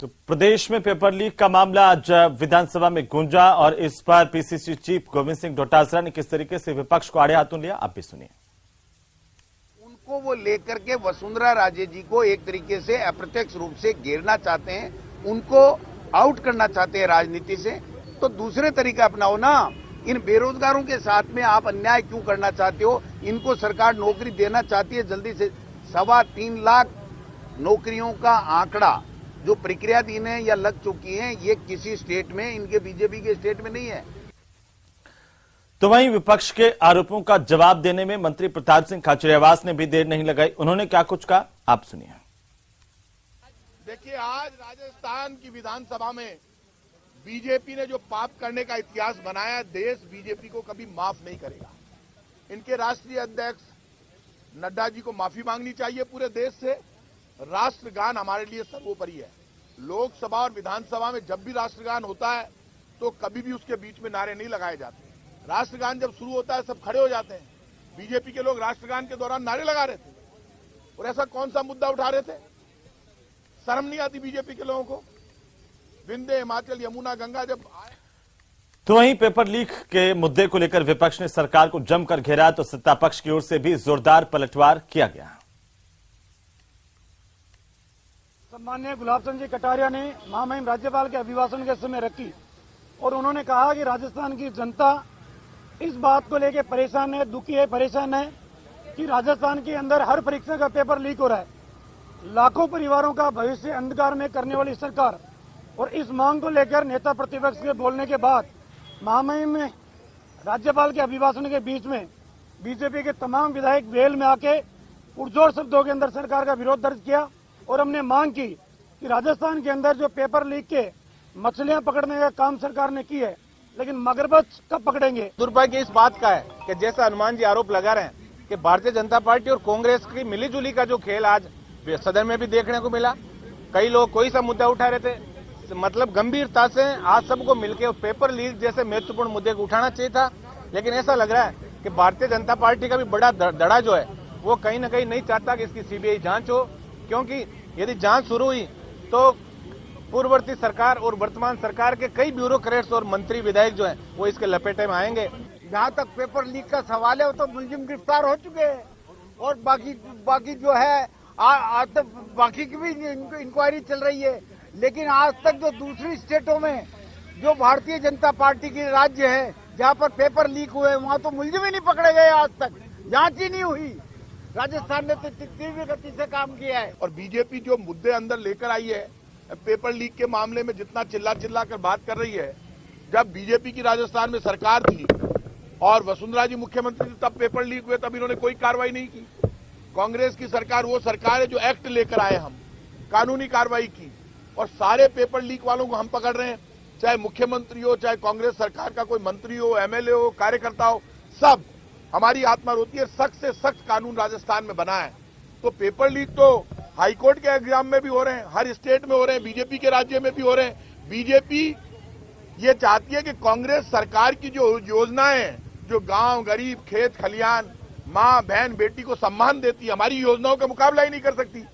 तो प्रदेश में paper leak का मामला आज विधानसभा में गूंजा और इस पर पीसीसी चीफ गोविंद सिंह डोटासरा ने किस तरीके से विपक्ष को आड़े हाथों लिया, आप भी सुनिए। उनको वो लेकर के वसुंधरा राजे जी को एक तरीके से अप्रत्यक्ष रूप से घेरना चाहते हैं, उनको आउट करना चाहते हैं राजनीति से। तो दूसरे तरीका अपनाओ ना। इन बेरोजगारों के साथ में आप अन्याय क्यों करना चाहते हो? इनको सरकार नौकरी देना चाहती है जल्दी से। 3.25 लाख नौकरियों का आंकड़ा जो प्रक्रियाधीन है या लग चुकी है, ये किसी स्टेट में, इनके बीजेपी के स्टेट में नहीं है। तो वहीं विपक्ष के आरोपों का जवाब देने में मंत्री प्रताप सिंह खाचरियावास ने भी देर नहीं लगाई। उन्होंने क्या कुछ कहा, आप सुनिए। देखिए, आज राजस्थान की विधानसभा में बीजेपी ने जो पाप करने का इतिहास बनाया, देश बीजेपी को कभी माफ नहीं करेगा। इनके राष्ट्रीय अध्यक्ष नड्डा जी को माफी मांगनी चाहिए पूरे देश से। राष्ट्रगान हमारे लिए सर्वोपरि है। लोकसभा और विधानसभा में जब भी राष्ट्रगान होता है तो कभी भी उसके बीच में नारे नहीं लगाए जाते। राष्ट्रगान जब शुरू होता है सब खड़े हो जाते हैं। बीजेपी के लोग राष्ट्रगान के दौरान नारे लगा रहे थे और ऐसा कौन सा मुद्दा उठा रहे थे? शर्म नहीं आती बीजेपी के लोगों को? विंध्य, हिमाचल, यमुना, गंगा जब आए। तो वहीं पेपर लीक के मुद्दे को लेकर विपक्ष ने सरकार को जमकर घेरा तो सत्ता पक्ष की ओर से भी जोरदार पलटवार किया गया। सम्माननीय गुलाब चंद जी कटारिया ने महामहिम राज्यपाल के अभिभाषण के समय रखी और उन्होंने कहा कि राजस्थान की जनता इस बात को लेकर परेशान है, दुखी है, परेशान है कि राजस्थान के अंदर हर परीक्षा का पेपर लीक हो रहा है। लाखों परिवारों का भविष्य अंधकार में करने वाली सरकार और इस मांग को लेकर नेता प्रतिपक्ष के बोलने के बाद महामहिम राज्यपाल के अभिभाषण के बीच में बीजेपी के तमाम विधायक वेल में आके पुरजोर शब्दों के अंदर सरकार का विरोध दर्ज किया और हमने मांग की कि राजस्थान के अंदर जो पेपर लीक के मछलियां पकड़ने का काम सरकार ने की है, लेकिन मगरमच्छ कब पकड़ेंगे? दुर्भाग्य इस बात का है कि जैसा हनुमान जी आरोप लगा रहे हैं कि भारतीय जनता पार्टी और कांग्रेस की मिलीजुली का जो खेल आज सदन में भी देखने को मिला। कई लोग कोई सा मुद्दा उठा रहे थे, मतलब गंभीरता से आज सबको मिलकर पेपर लीक जैसे महत्वपूर्ण मुद्दे को उठाना चाहिए था। लेकिन ऐसा लग रहा है कि भारतीय जनता पार्टी का भी बड़ा धड़ा जो है वो कहीं न कहीं नहीं चाहता कि इसकी सीबीआई जांच हो, क्योंकि यदि जांच शुरू हुई तो पूर्ववर्ती सरकार और वर्तमान सरकार के कई ब्यूरोक्रेट्स और मंत्री विधायक जो हैं वो इसके लपेटे में आएंगे। जहाँ तक पेपर लीक का सवाल है वो तो मुलजिम गिरफ्तार हो चुके हैं और बाकी जो है आज तक बाकी की भी इंक्वायरी चल रही है। लेकिन आज तक जो दूसरी स्टेटों में जो भारतीय जनता पार्टी के राज्य है जहाँ पर पेपर लीक हुए वहाँ तो मुलजिम ही नहीं पकड़े गए, आज तक जांच ही नहीं हुई। राजस्थान ने तो तीव्र गति से काम किया है। और बीजेपी जो मुद्दे अंदर लेकर आई है पेपर लीक के मामले में, जितना चिल्ला कर बात कर रही है, जब बीजेपी की राजस्थान में सरकार थी और वसुंधरा जी मुख्यमंत्री थी तब पेपर लीक हुए, तब इन्होंने कोई कार्रवाई नहीं की। कांग्रेस की सरकार वो सरकार है जो एक्ट लेकर आए, हम कानूनी कार्रवाई की और सारे पेपर लीक वालों को हम पकड़ रहे हैं, चाहे मुख्यमंत्री हो, चाहे कांग्रेस सरकार का कोई मंत्री हो, एमएलए हो, कार्यकर्ता हो, सब हमारी आत्मा रोती है। सख्त से सख्त कानून राजस्थान में बना है। तो पेपर लीक तो हाईकोर्ट के एग्जाम में भी हो रहे हैं, हर स्टेट में हो रहे हैं, बीजेपी के राज्य में भी हो रहे हैं। बीजेपी ये चाहती है कि कांग्रेस सरकार की जो योजनाएं, जो गांव, गरीब, खेत खलियान, मां, बहन, बेटी को सम्मान देती है, हमारी योजनाओं का मुकाबला ही नहीं कर सकती।